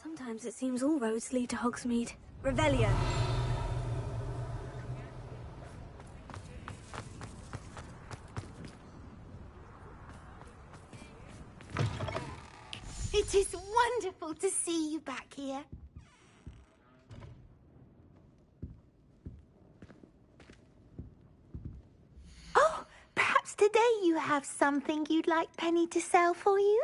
Sometimes it seems all roads lead to Hogsmeade. Revelio. It is wonderful to see you back here. Oh, perhaps today you have something you'd like Penny to sell for you?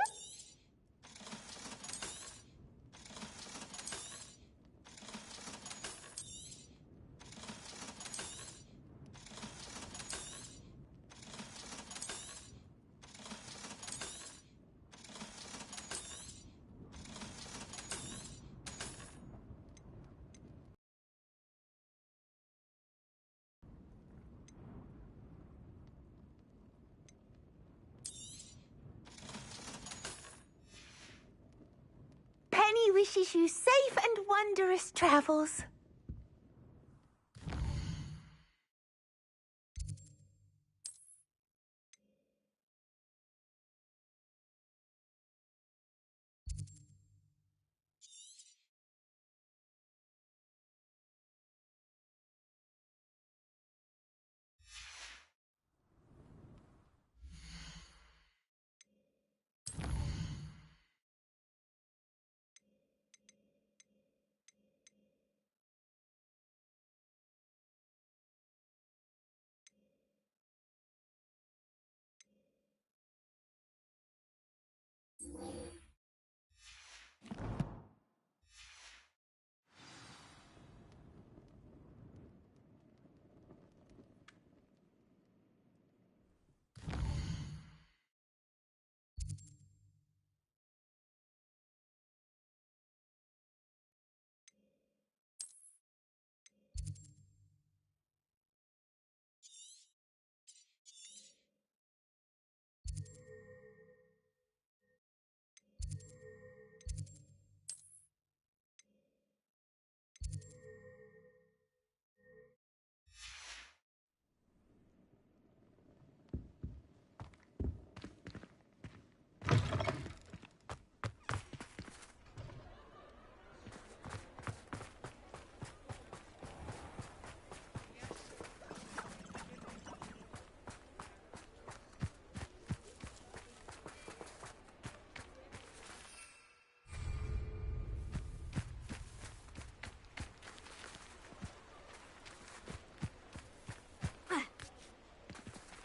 Penny wishes you safe and wondrous travels.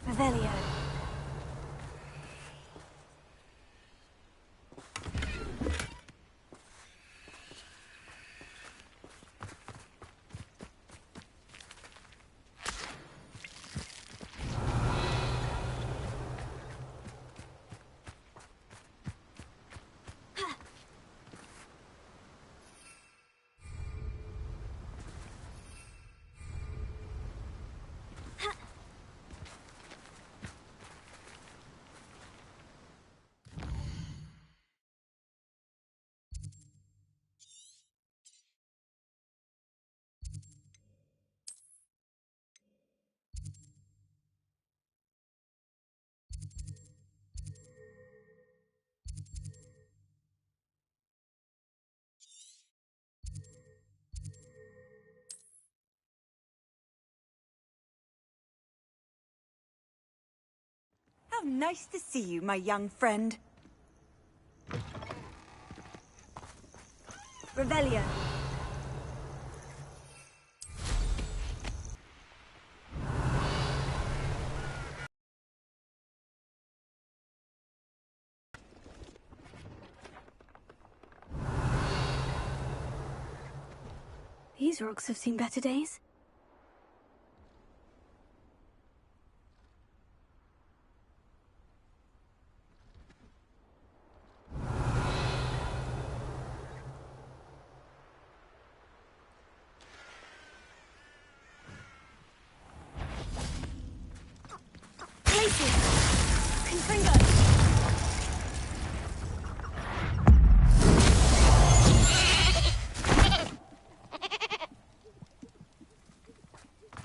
Revelio. How nice to see you, my young friend. Revelio. These rocks have seen better days.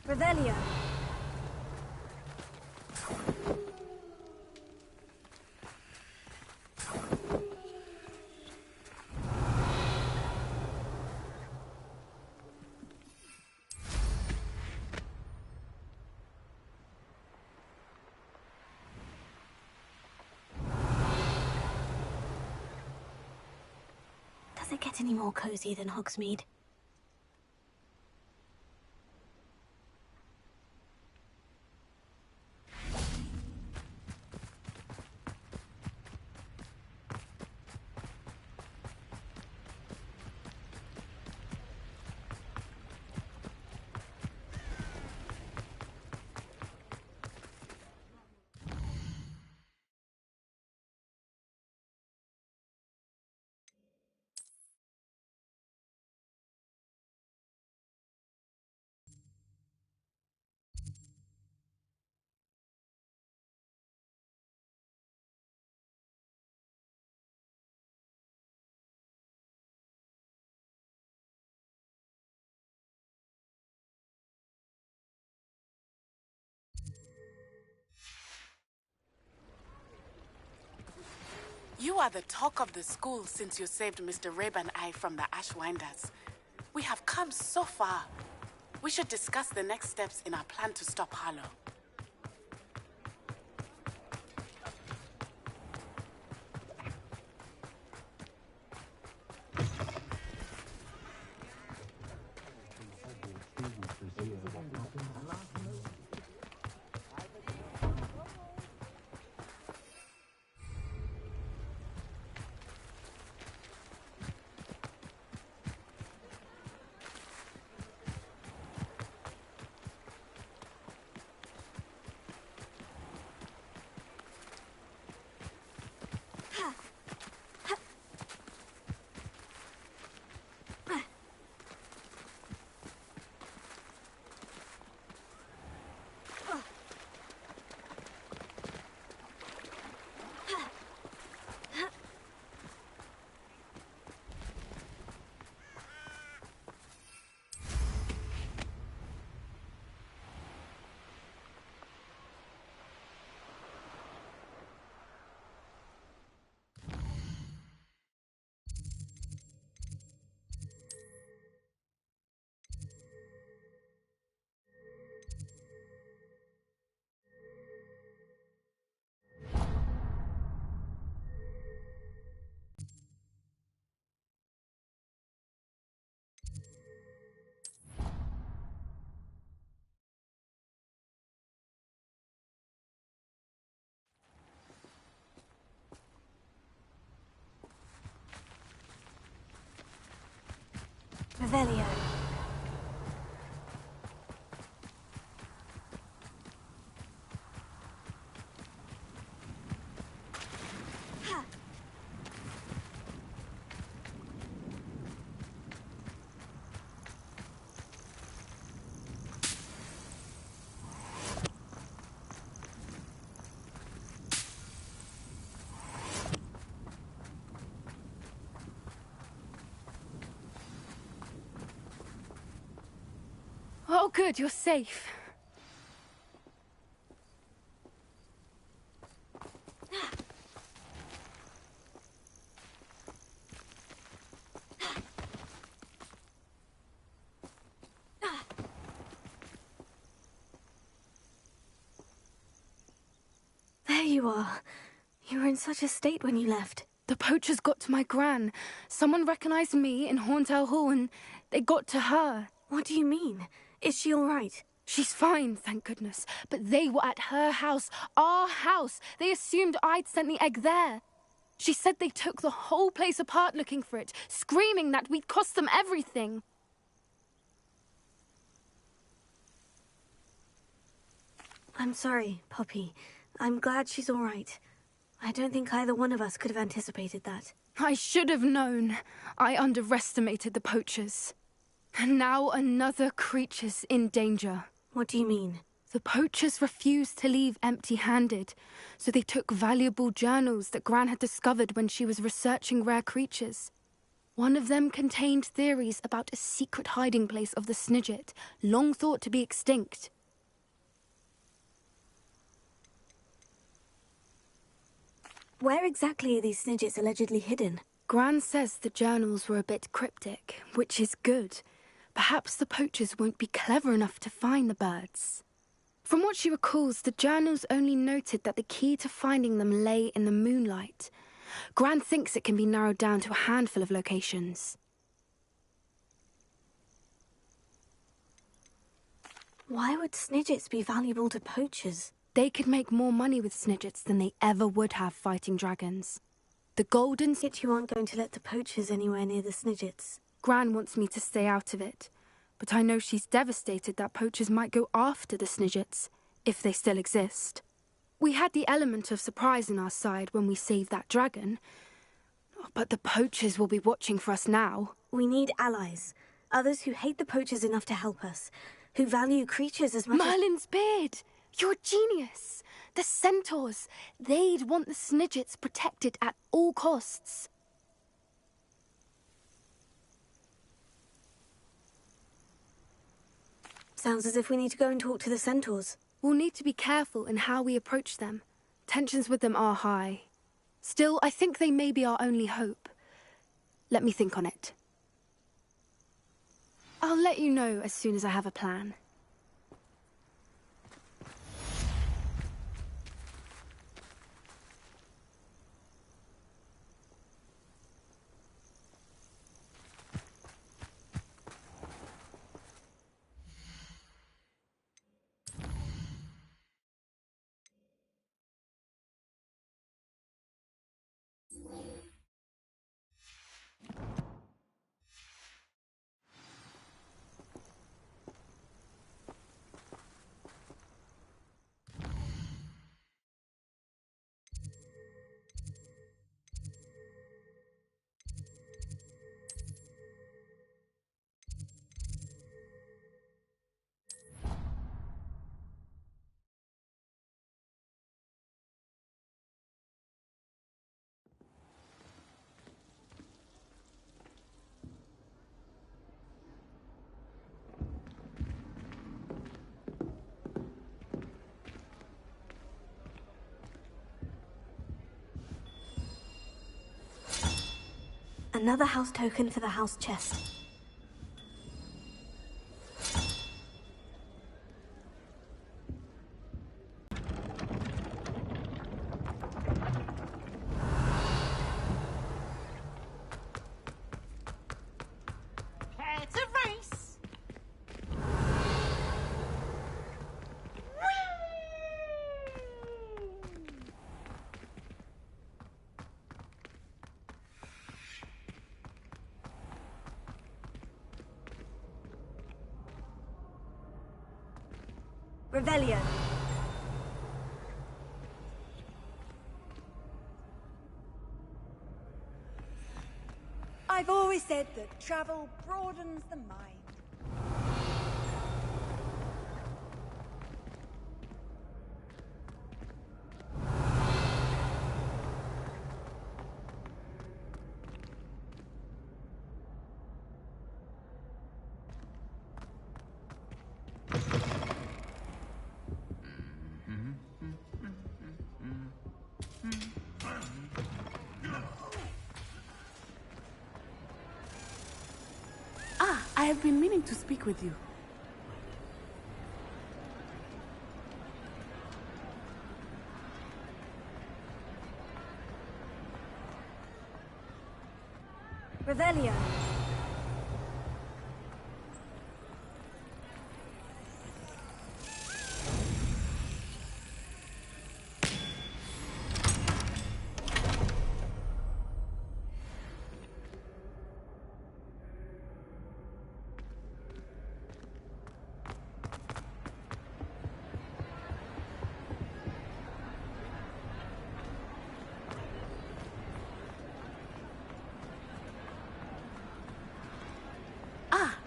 Revelio. any more cozy than Hogsmeade. You are the talk of the school since you saved Mr. Rabe and I from the Ashwinders. We have come so far. We should discuss the next steps in our plan to stop Harlow. Revelio. Oh, good, you're safe. There you are. You were in such a state when you left. The poachers got to my gran. Someone recognized me in Horntail Hall and they got to her. What do you mean? Is she all right? She's fine, thank goodness. But they were at her house, our house. They assumed I'd sent the egg there. She said they took the whole place apart looking for it, screaming that we'd cost them everything. I'm sorry, Poppy. I'm glad she's all right. I don't think either one of us could have anticipated that. I should have known. I underestimated the poachers. And now another creature's in danger. What do you mean? The poachers refused to leave empty-handed, so they took valuable journals that Gran had discovered when she was researching rare creatures. One of them contained theories about a secret hiding place of the Snidget, long thought to be extinct. Where exactly are these Snidgets allegedly hidden? Gran says the journals were a bit cryptic, which is good. Perhaps the poachers won't be clever enough to find the birds. From what she recalls, the journals only noted that the key to finding them lay in the moonlight. Gran thinks it can be narrowed down to a handful of locations. Why would snidgets be valuable to poachers? They could make more money with snidgets than they ever would have fighting dragons. The golden... Yet you aren't going to let the poachers anywhere near the snidgets. Gran wants me to stay out of it, but I know she's devastated that poachers might go after the snidgets, if they still exist. We had the element of surprise on our side when we saved that dragon, but the poachers will be watching for us now. We need allies. Others who hate the poachers enough to help us. Who value creatures as much Merlin's beard! You're a genius! The centaurs! They'd want the snidgets protected at all costs. Sounds as if we need to go and talk to the centaurs. We'll need to be careful in how we approach them. Tensions with them are high. Still, I think they may be our only hope. Let me think on it. I'll let you know as soon as I have a plan. Another house token for the house chest. It's a race. Revelio. I've always said that travel broadens the mind. I have been meaning to speak with you. Revelio.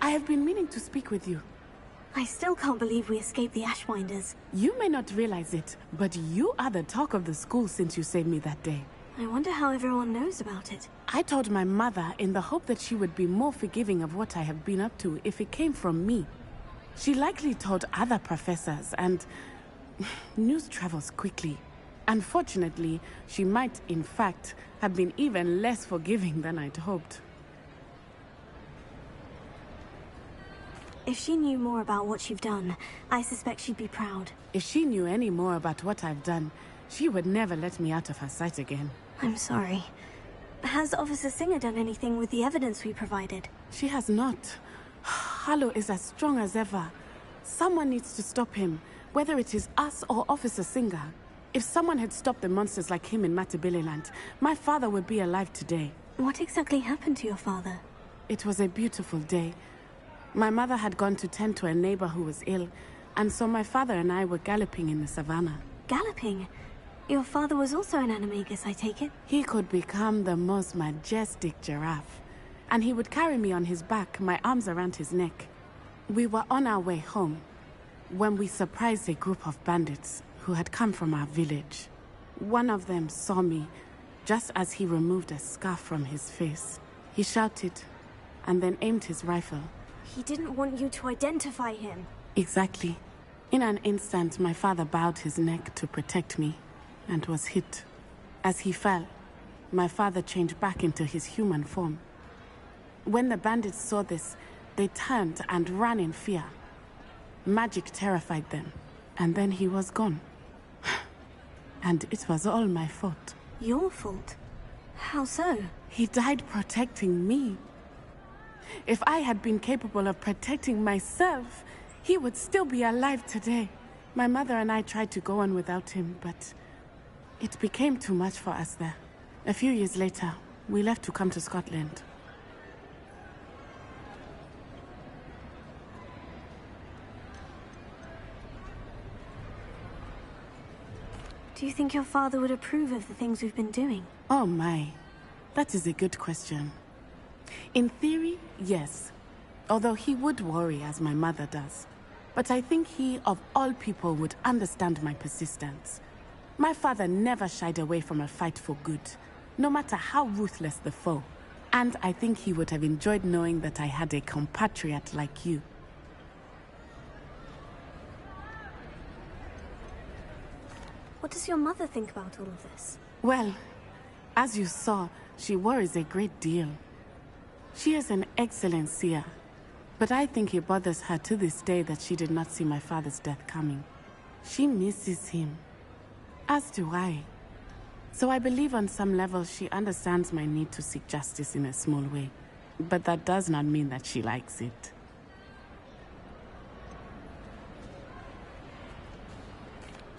I have been meaning to speak with you. I still can't believe we escaped the Ashwinders. You may not realize it, but you are the talk of the school since you saved me that day. I wonder how everyone knows about it. I told my mother in the hope that she would be more forgiving of what I have been up to if it came from me. She likely told other professors, and news travels quickly. Unfortunately, she might, in fact, have been even less forgiving than I'd hoped. If she knew more about what you've done, I suspect she'd be proud. If she knew any more about what I've done, she would never let me out of her sight again. I'm sorry. Has Officer Singer done anything with the evidence we provided? She has not. Harlow is as strong as ever. Someone needs to stop him, whether it is us or Officer Singer. If someone had stopped the monsters like him in Matabeleland, my father would be alive today. What exactly happened to your father? It was a beautiful day. My mother had gone to tend to a neighbor who was ill, and so my father and I were galloping in the savannah. Galloping? Your father was also an animagus, I take it? He could become the most majestic giraffe, and he would carry me on his back, my arms around his neck. We were on our way home when we surprised a group of bandits who had come from our village. One of them saw me just as he removed a scarf from his face. He shouted and then aimed his rifle. He didn't want you to identify him. Exactly. In an instant, my father bowed his neck to protect me and was hit. As he fell, my father changed back into his human form. When the bandits saw this, they turned and ran in fear. Magic terrified them, and then he was gone. And it was all my fault. Your fault? How so? He died protecting me. If I had been capable of protecting myself, he would still be alive today. My mother and I tried to go on without him, but it became too much for us there. A few years later, we left to come to Scotland. Do you think your father would approve of the things we've been doing? Oh my, that is a good question. In theory, yes. Although he would worry, as my mother does. But I think he, of all people, would understand my persistence. My father never shied away from a fight for good, no matter how ruthless the foe. And I think he would have enjoyed knowing that I had a compatriot like you. What does your mother think about all of this? Well, as you saw, she worries a great deal. She is an excellent seer, but I think it bothers her to this day that she did not see my father's death coming. She misses him, as do I. So I believe on some level she understands my need to seek justice in a small way, but that does not mean that she likes it.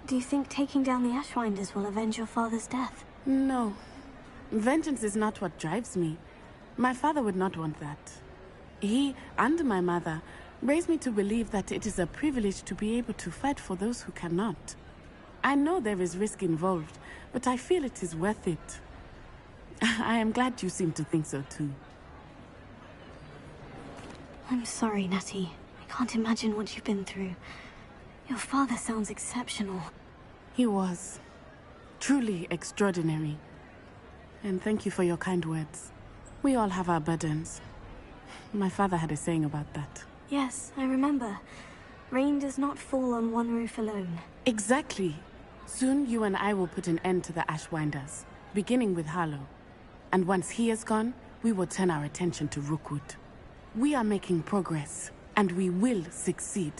Do you think taking down the Ashwinders will avenge your father's death? No. Vengeance is not what drives me. My father would not want that. He and my mother raised me to believe that it is a privilege to be able to fight for those who cannot. I know there is risk involved, but I feel it is worth it. I am glad you seem to think so too. I'm sorry, Natty. I can't imagine what you've been through. Your father sounds exceptional. He was. Truly extraordinary. And thank you for your kind words. We all have our burdens. My father had a saying about that. Yes, I remember. Rain does not fall on one roof alone. Exactly. Soon you and I will put an end to the Ashwinders, beginning with Harlow. And once he is gone, we will turn our attention to Rookwood. We are making progress, and we will succeed.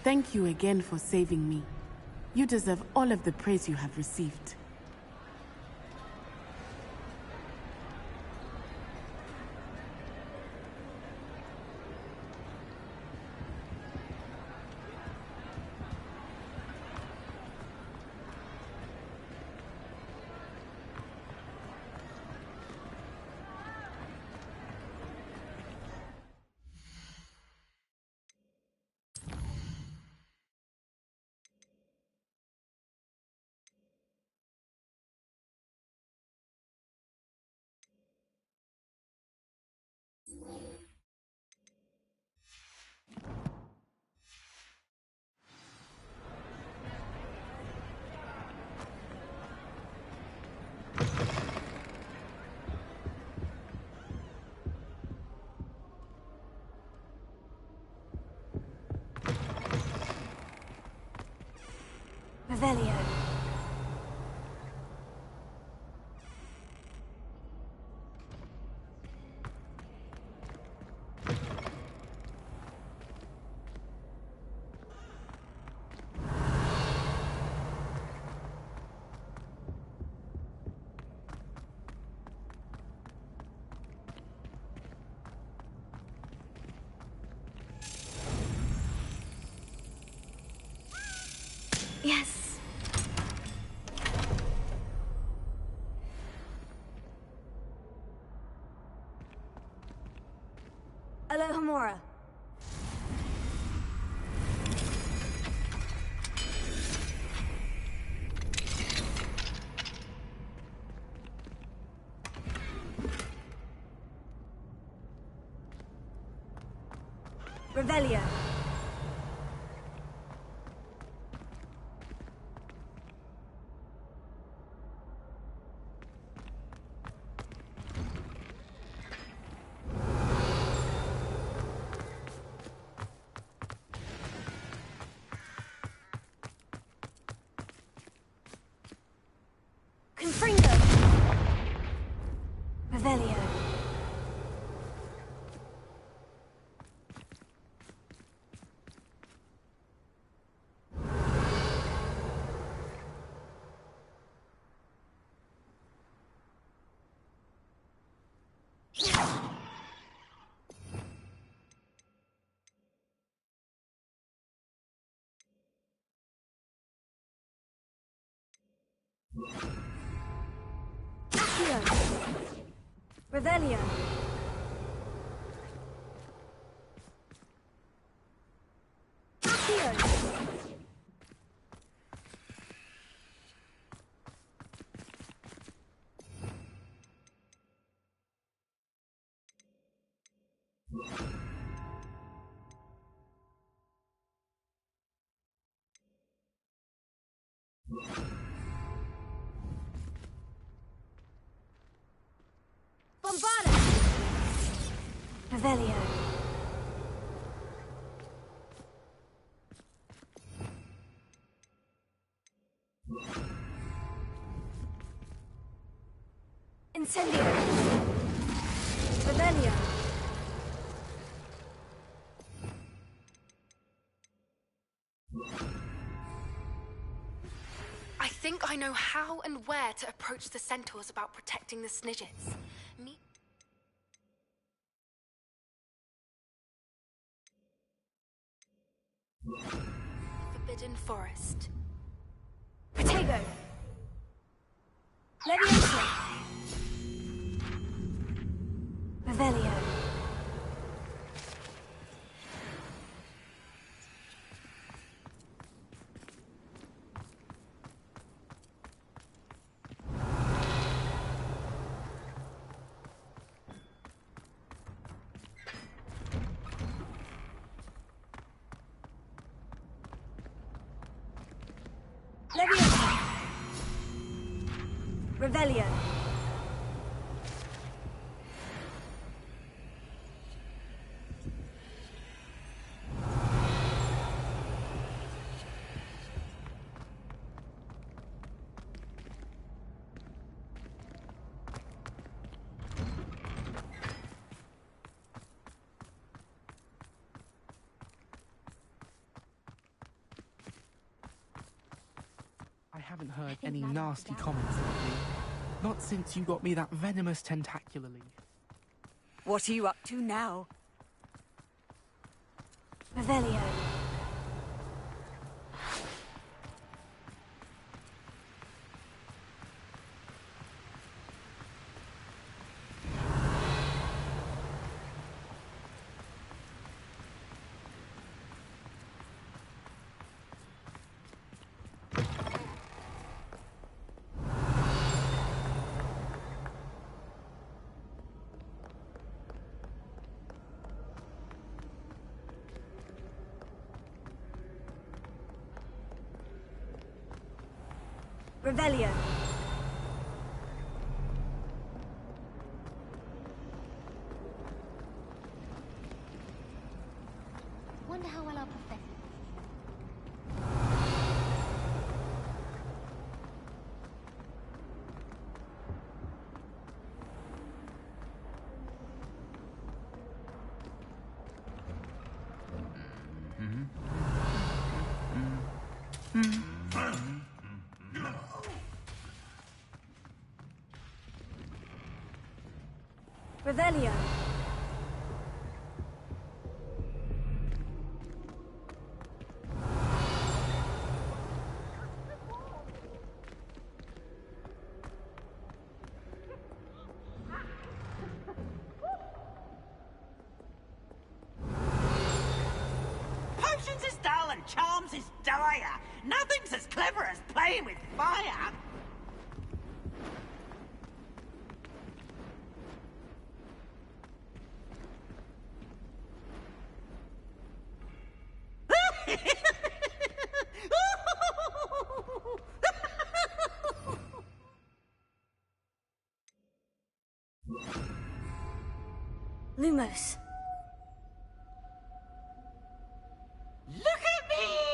Thank you again for saving me. You deserve all of the praise you have received. Revelio. Yes. Alohomora. Revelio. Confringo. Revelio. Accio. Revelio. Accio. Bombarda. Revelio. Incendio. Revelio. I think I know how and where to approach the centaurs about protecting the Snidgets. Forbidden Forest. Protego. Leviosa. Revelio. Leviosa. Revelio. I haven't heard any nasty comments lately. Not since you got me that venomous tentacularly. What are you up to now? Revelio. Revelio. Wonder how well our professor... Revelio. fire. Nothing's as clever as playing with fire. Lumos. Look at me!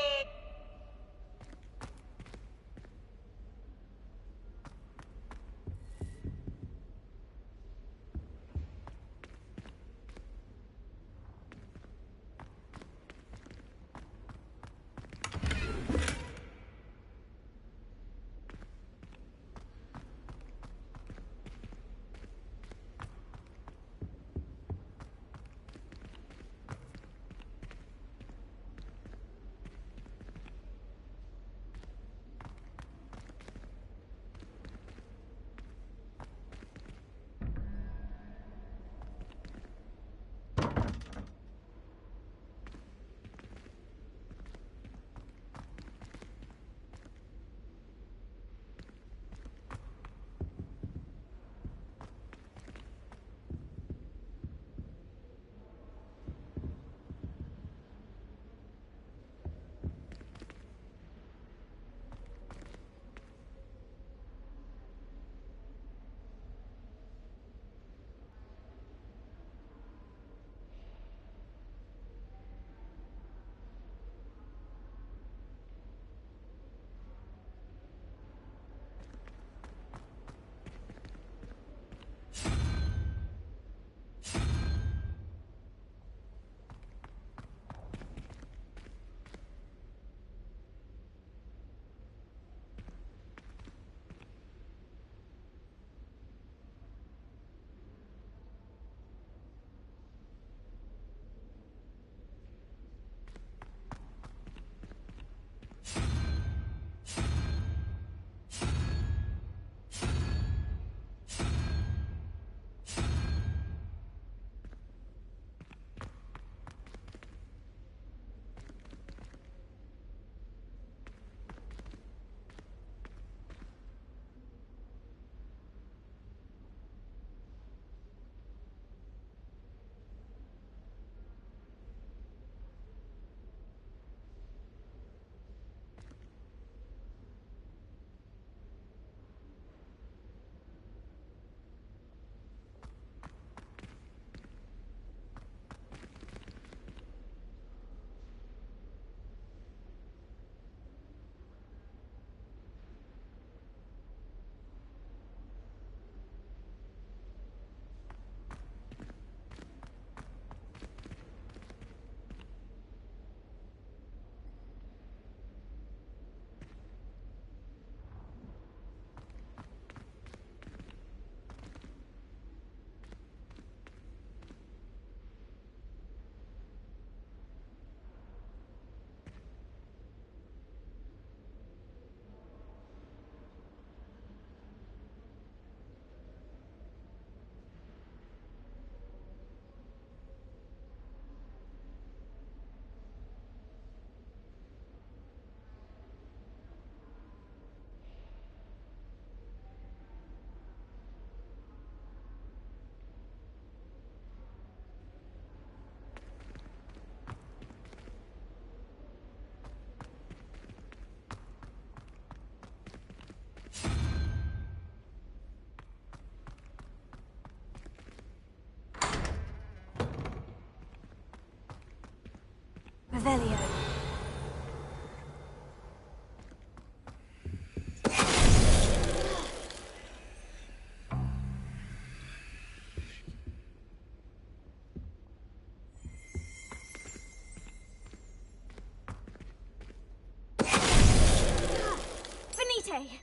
Revelio. Finite!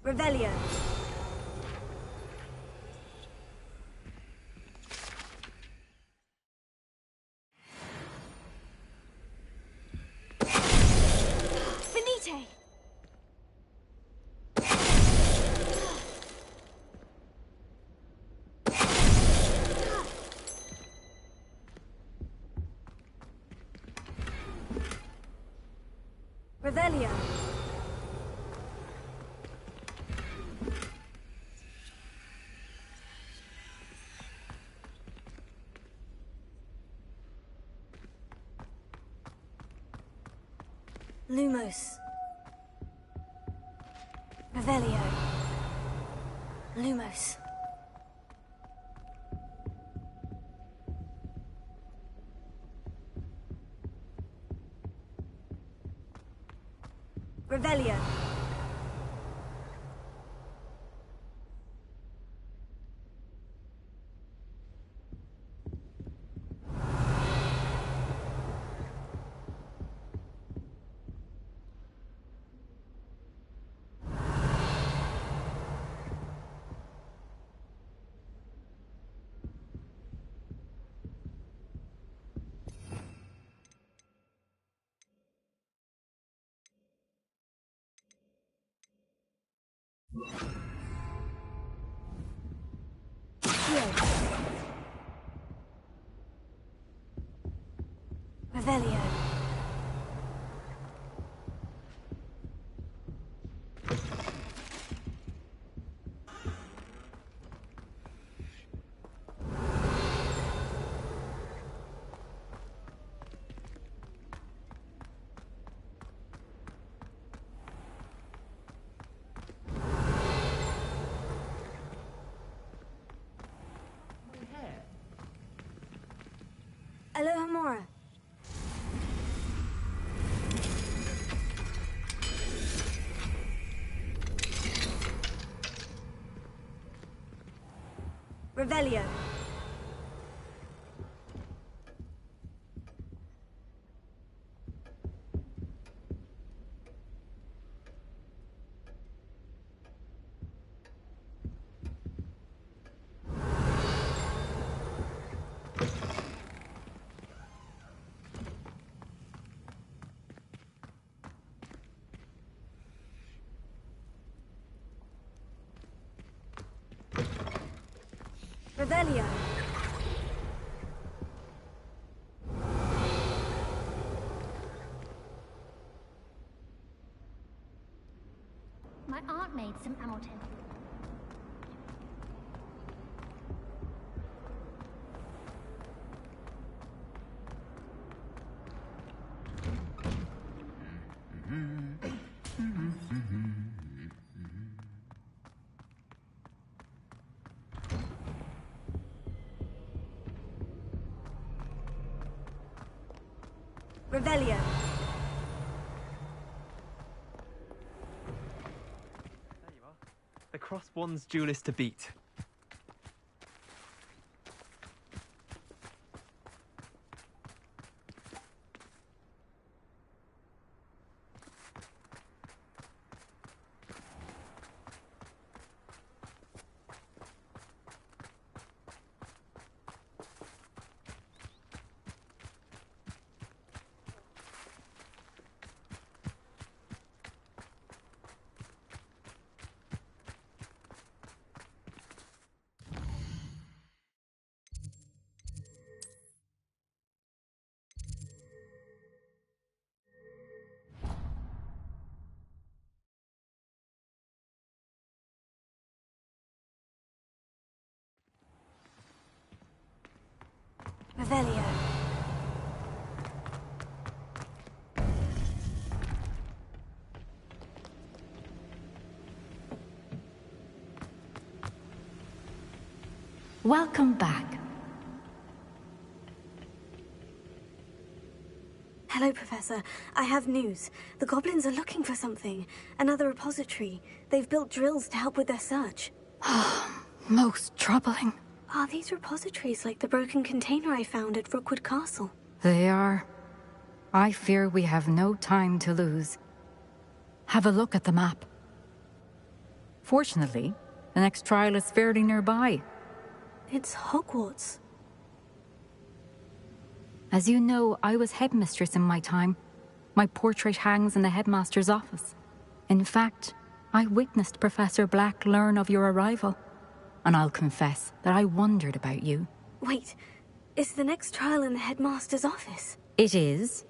Revelio. Finite! Revelio. Lumos. Revelio. Lumos. Revelio. Revelio. Alohomora. Revelio. Revelio. My aunt made some Hamilton. Revelio. There you are. The cross one's duelist to beat. Revelio. Welcome back. Hello, Professor. I have news. The goblins are looking for something. Another repository. They've built drills to help with their search. Most troubling. Are these repositories like the broken container I found at Rookwood Castle? They are. I fear we have no time to lose. Have a look at the map. Fortunately, the next trial is fairly nearby. It's Hogwarts. As you know, I was headmistress in my time. My portrait hangs in the headmaster's office. In fact, I witnessed Professor Black learn of your arrival. And I'll confess that I wondered about you. Wait, is the next trial in the headmaster's office? It is.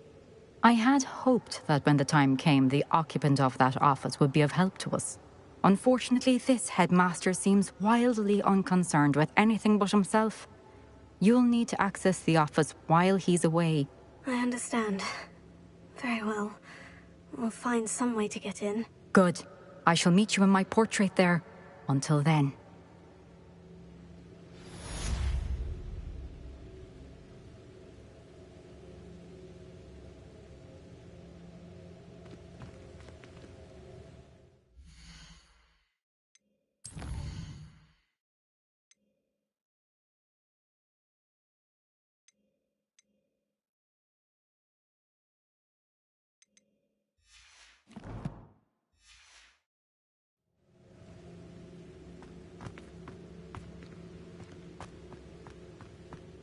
I had hoped that when the time came, the occupant of that office would be of help to us. Unfortunately, this headmaster seems wildly unconcerned with anything but himself. You'll need to access the office while he's away. I understand. Very well. We'll find some way to get in. Good. I shall meet you in my portrait there. Until then.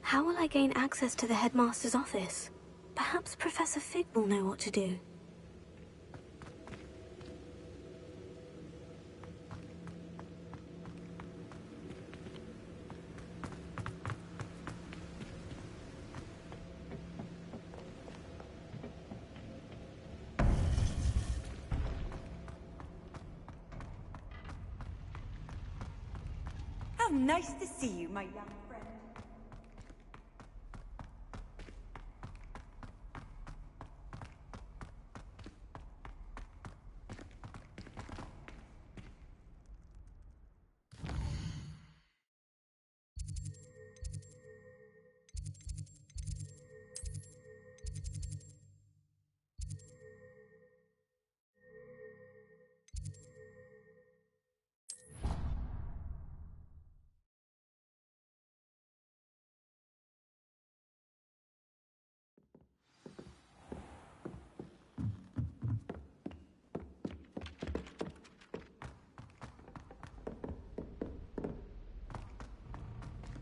How will I gain access to the headmaster's office? Perhaps Professor Fig will know what to do. How nice to see you, my young friend.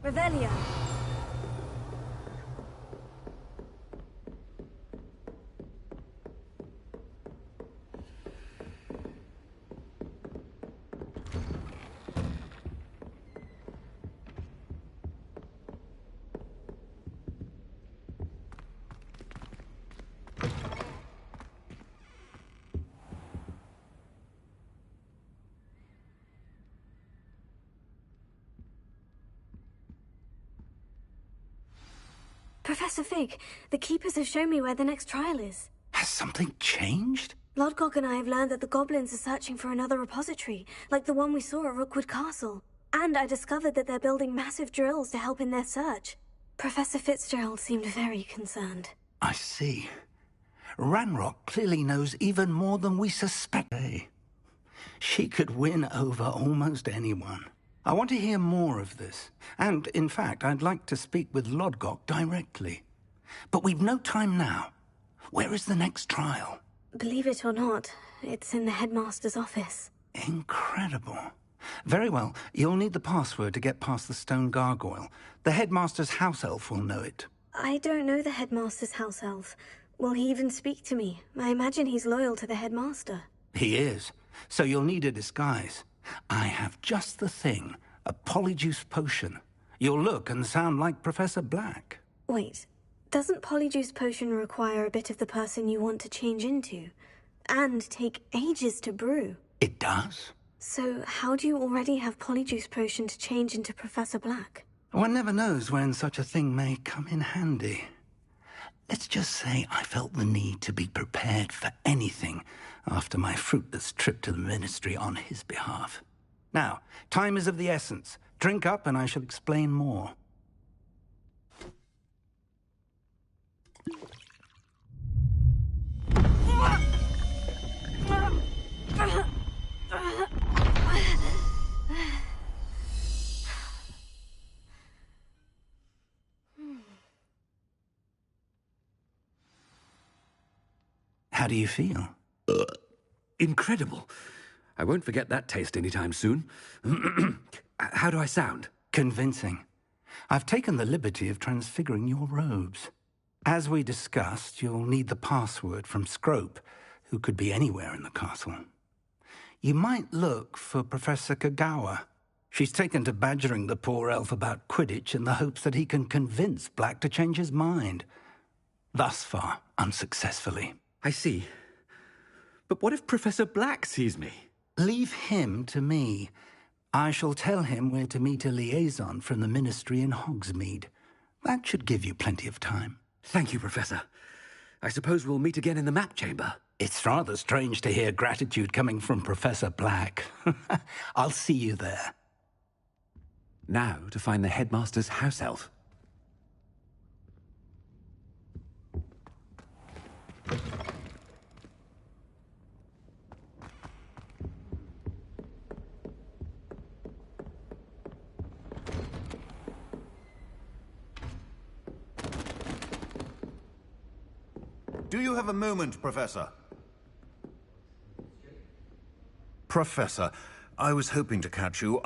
Revelio. Professor Fig, the Keepers have shown me where the next trial is. Has something changed? Lodgok and I have learned that the goblins are searching for another repository, like the one we saw at Rookwood Castle. And I discovered that they're building massive drills to help in their search. Professor Fitzgerald seemed very concerned. I see. Ranrock clearly knows even more than we suspect. She could win over almost anyone. I want to hear more of this. And, in fact, I'd like to speak with Lodgok directly. But we've no time now. Where is the next trial? Believe it or not, it's in the headmaster's office. Incredible. Very well. You'll need the password to get past the stone gargoyle. The headmaster's house elf will know it. I don't know the headmaster's house elf. Will he even speak to me? I imagine he's loyal to the headmaster. He is. So you'll need a disguise. I have just the thing. A polyjuice potion. You'll look and sound like Professor Black. Wait, doesn't polyjuice potion require a bit of the person you want to change into? And take ages to brew? It does. So how do you already have polyjuice potion to change into Professor Black? One never knows when such a thing may come in handy. Let's just say I felt the need to be prepared for anything after my fruitless trip to the Ministry on his behalf. Now, time is of the essence. Drink up and I shall explain more. How do you feel? Incredible. I won't forget that taste anytime soon. How do I sound? Convincing. I've taken the liberty of transfiguring your robes. As we discussed, you'll need the password from Scrope, who could be anywhere in the castle. You might look for Professor Kagawa. She's taken to badgering the poor elf about Quidditch in the hopes that he can convince Black to change his mind. Thus far, unsuccessfully. I see. But what if Professor Black sees me? Leave him to me. I shall tell him we're to meet a liaison from the Ministry in Hogsmeade. That should give you plenty of time. Thank you, Professor. I suppose we'll meet again in the map chamber. It's rather strange to hear gratitude coming from Professor Black. I'll see you there. Now to find the headmaster's house elf. Do you have a moment, Professor? Professor, I was hoping to catch you.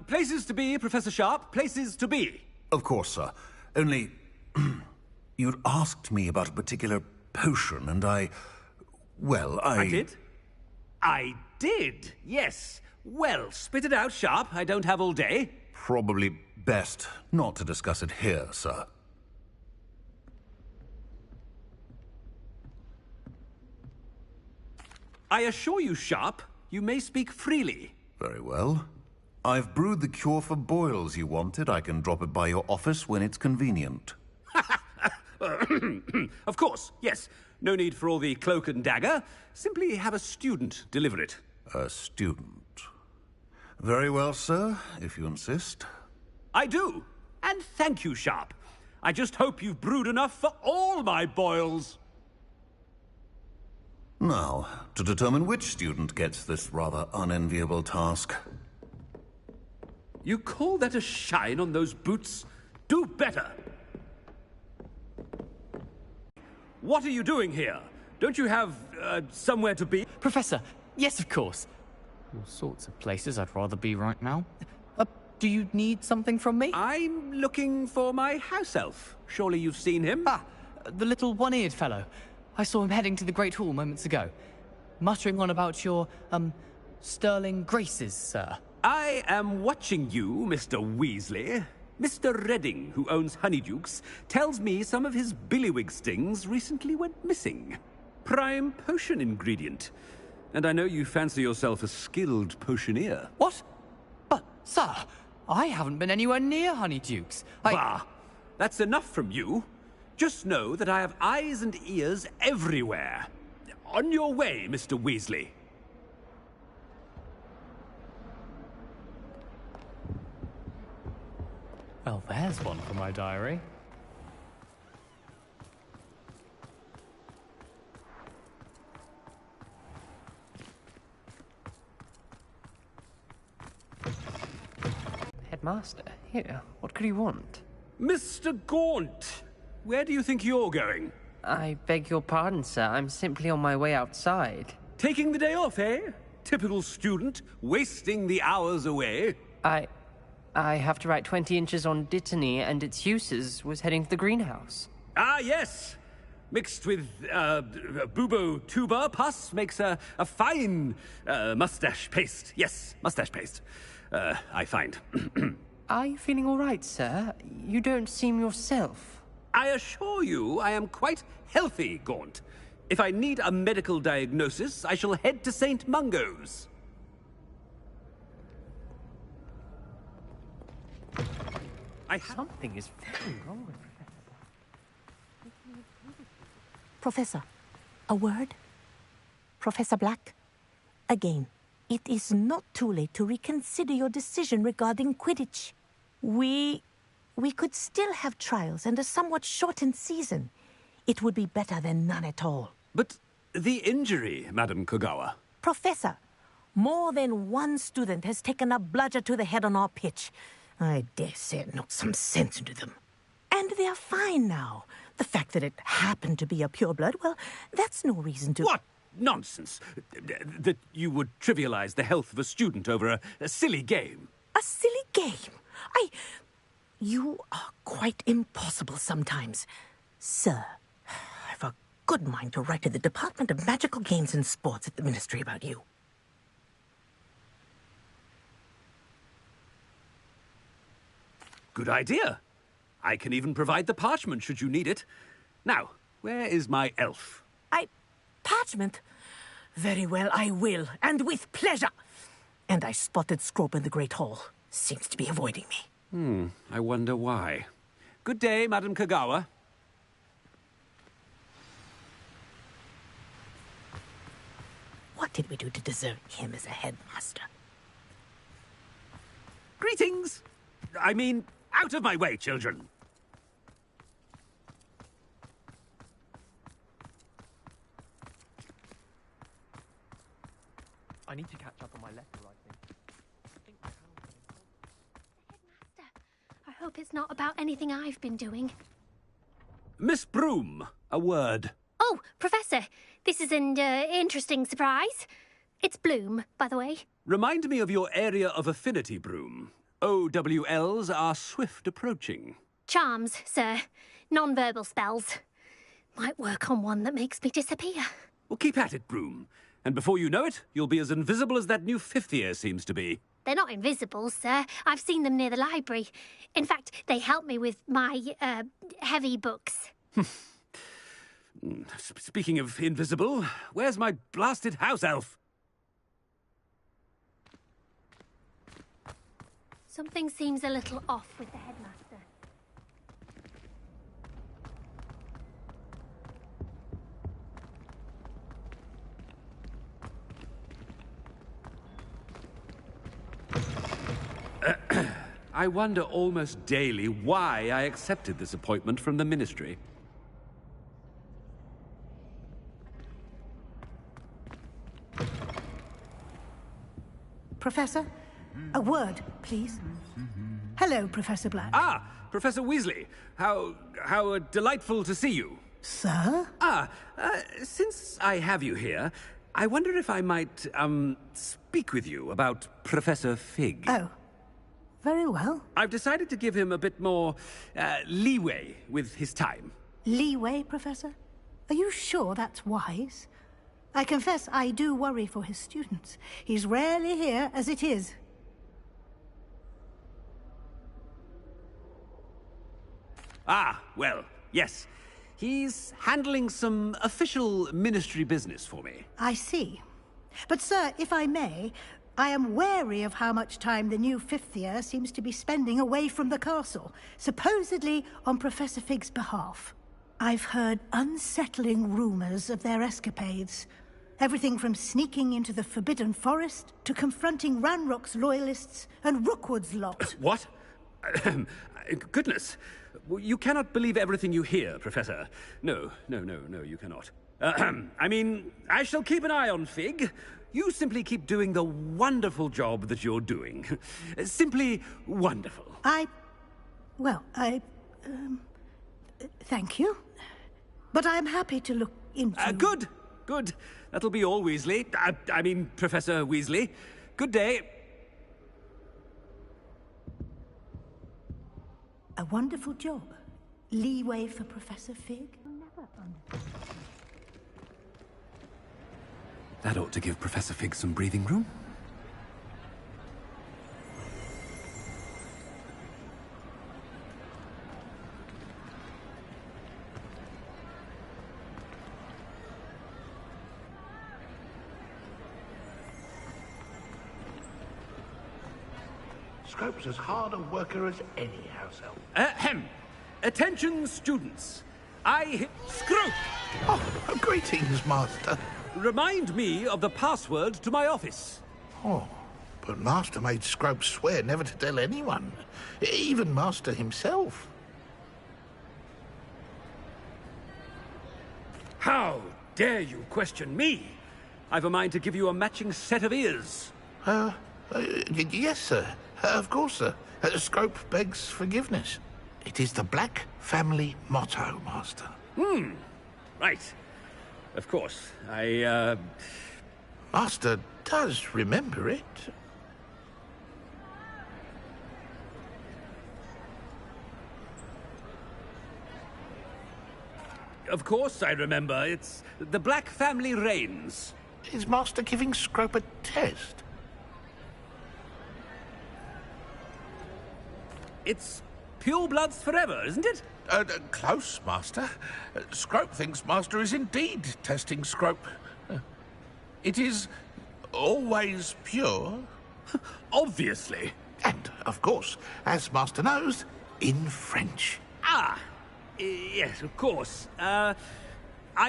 Places to be, Professor Sharp. Places to be. Of course, sir. Only, you'd asked me about a particular potion, and I did? I did, yes. Well, spit it out, Sharp. I don't have all day. Probably best not to discuss it here, sir. I assure you, Sharp, you may speak freely. Very well. I've brewed the cure for boils you wanted. I can drop it by your office when it's convenient. Of course, yes. No need for all the cloak and dagger. Simply have a student deliver it. A student? Very well, sir, if you insist. I do. And thank you, Sharp. I just hope you've brewed enough for all my boils. Now, to determine which student gets this rather unenviable task. You call that a shine on those boots? Do better! What are you doing here? Don't you have, somewhere to be? Professor, yes, of course. All sorts of places I'd rather be right now. Do you need something from me? I'm looking for my house elf. Surely you've seen him? Ah, the little one-eared fellow. I saw him heading to the Great Hall moments ago, muttering on about your, sterling graces, sir. I am watching you, Mr. Weasley. Mr. Redding, who owns Honeydukes, tells me some of his billywig stings recently went missing. Prime potion ingredient. And I know you fancy yourself a skilled potioneer. What? But, sir, I haven't been anywhere near Honeydukes. Bah! That's enough from you. Just know that I have eyes and ears everywhere. On your way, Mr. Weasley. Well, there's one for my diary. Headmaster, here, what could you want? Mr. Gaunt! Where do you think you're going? I beg your pardon, sir. I'm simply on my way outside. Taking the day off, eh? Typical student, wasting the hours away. I have to write 20 inches on Dittany and its uses. Was heading to the greenhouse. Ah, yes! Mixed with, bubo tuber pus makes a fine, mustache paste. Yes, mustache paste. I find. Are you feeling all right, sir? You don't seem yourself. I assure you I am quite healthy, Gaunt. If I need a medical diagnosis, I shall head to St. Mungo's. Something is very wrong with Professor, a word? Professor Black? Again, it is not too late to reconsider your decision regarding Quidditch. We could still have trials and a somewhat shortened season. It would be better than none at all. But the injury, Madam Kogawa. Professor, more than one student has taken a bludger to the head on our pitch. I dare say it knocked some sense into them. And they're fine now. The fact that it happened to be a pureblood, well, that's no reason to... What nonsense! That you would trivialize the health of a student over a silly game. A silly game? You are quite impossible sometimes. Sir, I've a good mind to write to the Department of Magical Games and Sports at the Ministry about you. Good idea. I can even provide the parchment should you need it. Now, where is my elf? Parchment? Very well, I will, and with pleasure. And I spotted Scrope in the Great Hall. Seems to be avoiding me. I wonder why. Good day, Madam Kagawa. What did we do to deserve him as a headmaster? Greetings! I mean, out of my way, children! I need to catch up on my letter writing. I hope it's not about anything I've been doing. Miss Broom, a word. Oh, Professor, this is an interesting surprise. It's Bloom, by the way. Remind me of your area of affinity, Broom. OWLs are swift approaching. Charms, sir. Non-verbal spells. Might work on one that makes me disappear. Well, keep at it, Broom. And before you know it, you'll be as invisible as that new fifth year seems to be. They're not invisible, sir. I've seen them near the library. In fact, they help me with my, heavy books. Speaking of invisible, where's my blasted house elf? Something seems a little off with the headmaster. I wonder almost daily why I accepted this appointment from the Ministry. Professor, a word, please. Hello, Professor Black. Ah, Professor Weasley. How delightful to see you. Sir? Since I have you here, I wonder if I might, speak with you about Professor Fig. Oh. Very well. I've decided to give him a bit more, leeway with his time. Leeway, Professor? Are you sure that's wise? I confess I do worry for his students. He's rarely here as it is. Ah, well, yes. He's handling some official ministry business for me. I see. But, sir, if I may, I am wary of how much time the new fifth year seems to be spending away from the castle, supposedly on Professor Fig's behalf. I've heard unsettling rumors of their escapades. Everything from sneaking into the Forbidden Forest to confronting Ranrock's loyalists and Rookwood's lot. What? Goodness. You cannot believe everything you hear, Professor. No, you cannot. I mean, I shall keep an eye on Fig. You simply keep doing the wonderful job that you're doing. Simply wonderful. Thank you. But I'm happy to look into... Good. That'll be all, Weasley. I mean, Professor Weasley. Good day. A wonderful job. Leeway for Professor Fig? That ought to give Professor Fig some breathing room. Scrope's as hard a worker as any house elf. Ahem. Attention, students. Scrope! Oh, greetings, Master. Remind me of the password to my office. Oh, but Master made Scrope swear never to tell anyone, even Master himself. How dare you question me? I've a mind to give you a matching set of ears. Yes, sir. Of course, sir. Scrope begs forgiveness. It is the Black family motto, Master. Right. Of course. Master does remember it. Of course I remember. It's the Black family reigns. Is Master giving Scrope a test? It's Pure bloods forever, isn't it? Close, Master. Scrope thinks Master is indeed testing Scrope. It is always pure. Obviously. And, of course, as Master knows, in French. Ah, yes, of course. I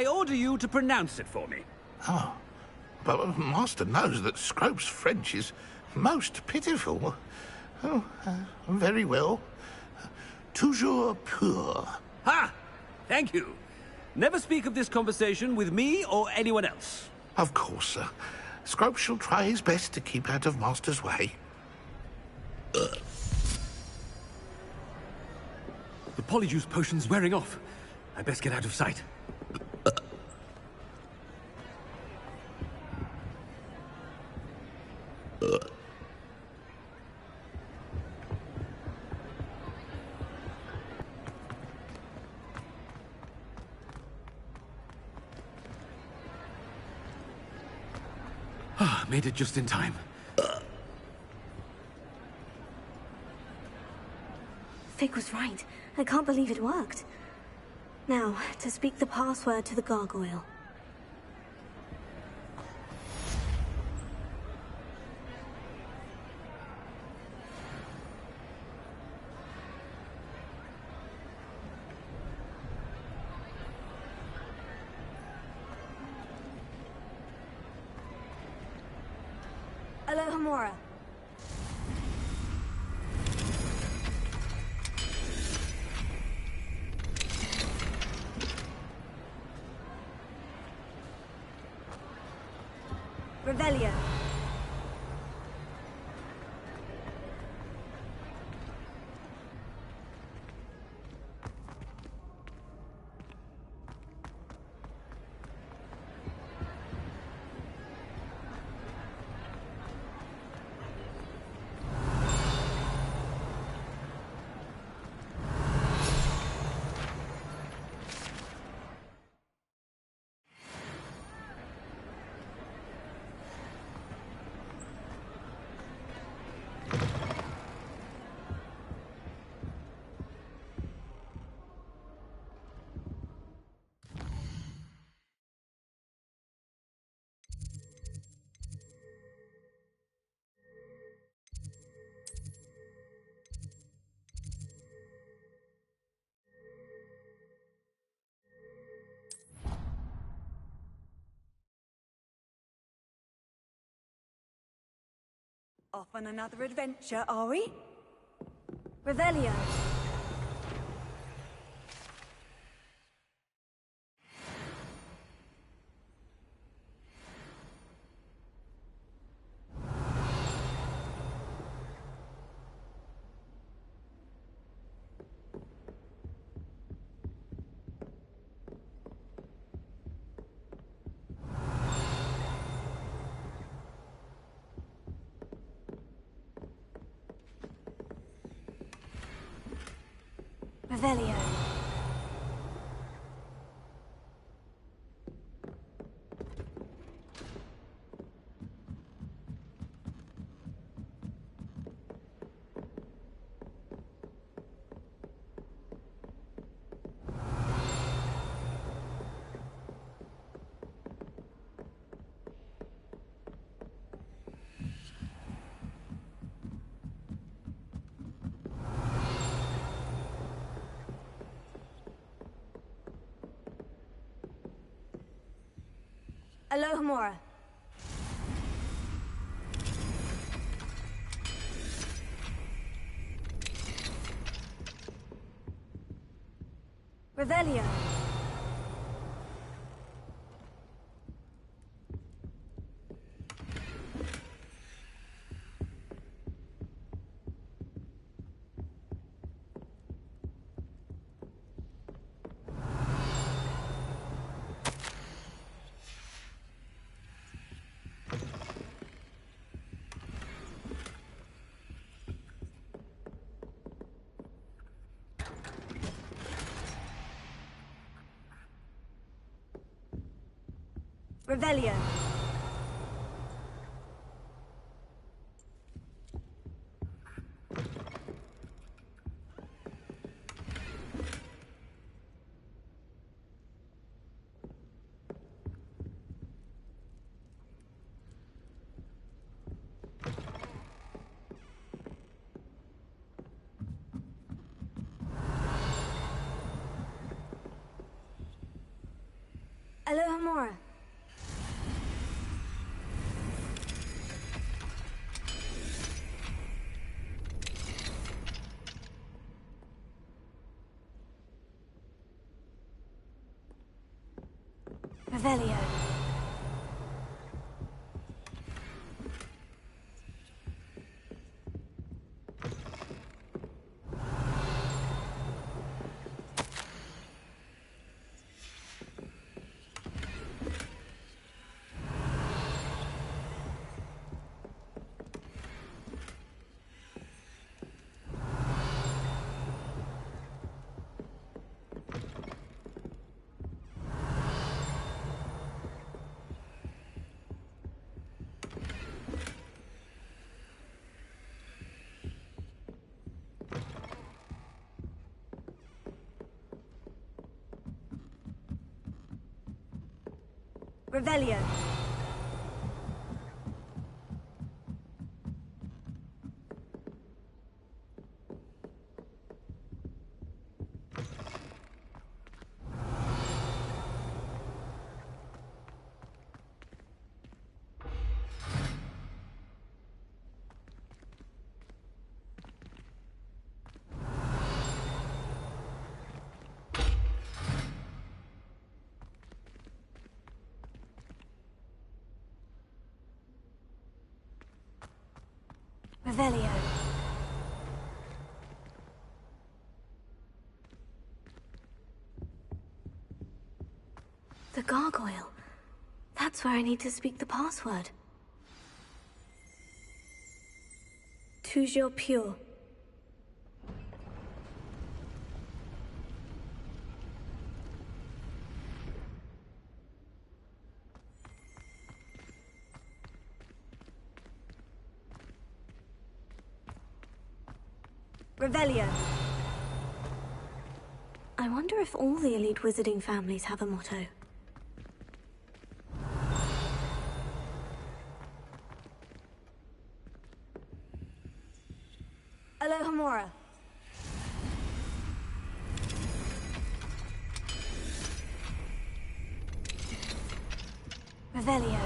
order you to pronounce it for me. Oh, but Master knows that Scrope's French is most pitiful. Oh, very well. Toujours pur. Ha! Thank you. Never speak of this conversation with me or anyone else. Of course, sir. Scrope shall try his best to keep out of Master's way. The polyjuice potion's wearing off. I best get out of sight. Made it just in time. Fig was right. I can't believe it worked. Now, to speak the password to the gargoyle. Alohomora. Revelio. Off on another adventure, are we? Revelio. Revelio. Alohomora. Revelio. Revelio. Aloha Mora. Revelio. Revelio. Revelio. The gargoyle. That's where I need to speak the password. Toujours pure. Revelio. I wonder if all the elite wizarding families have a motto. Aloha Mora. Revelio.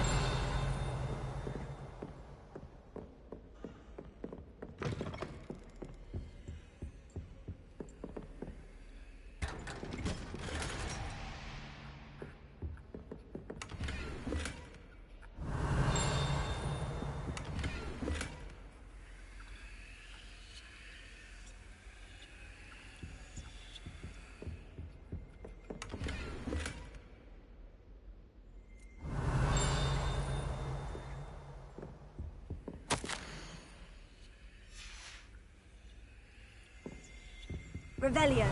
Revelio.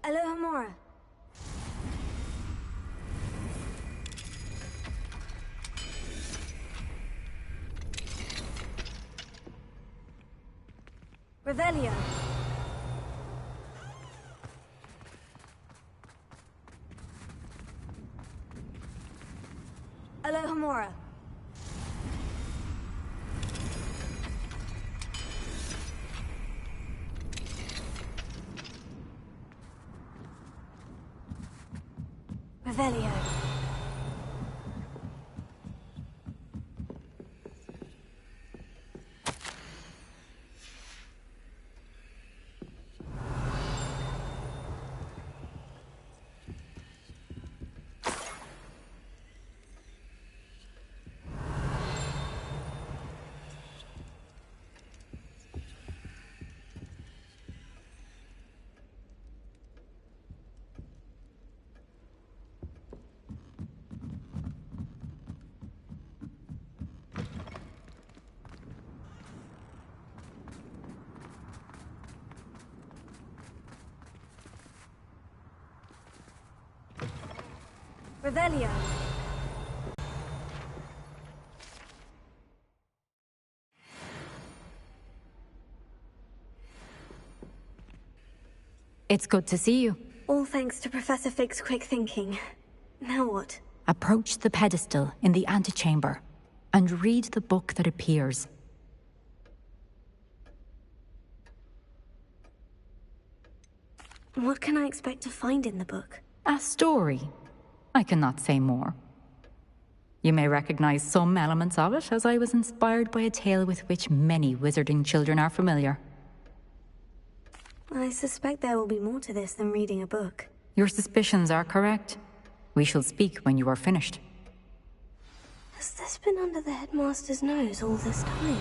Aloha Mora. Revelio. Aloha Mora. Revelio. Revelio. It's good to see you. All thanks to Professor Fig's quick thinking. Now what? Approach the pedestal in the antechamber. and read the book that appears. What can I expect to find in the book? A story. I cannot say more. You may recognize some elements of it, as I was inspired by a tale with which many wizarding children are familiar. I suspect there will be more to this than reading a book. Your suspicions are correct. We shall speak when you are finished. Has this been under the headmaster's nose all this time?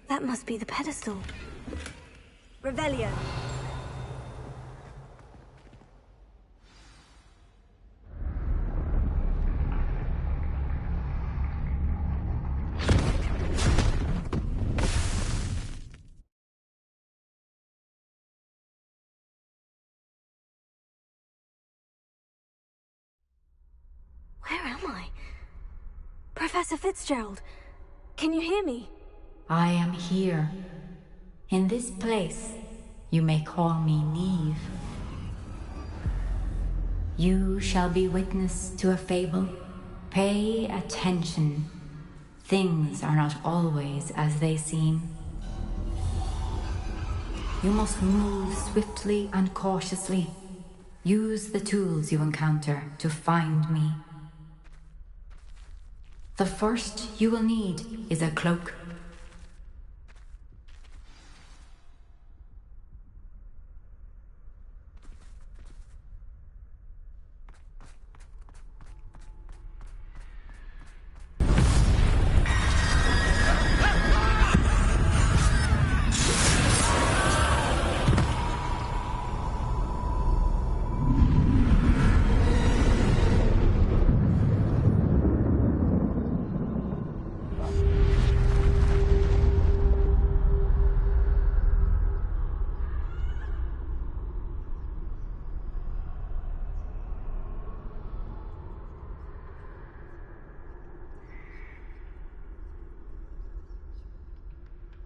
That must be the pedestal. Revelio. Where am I? Professor Fitzgerald, can you hear me? I am here. In this place, you may call me Neve. You shall be witness to a fable. Pay attention. Things are not always as they seem. You must move swiftly and cautiously. Use the tools you encounter to find me. The first you will need is a cloak.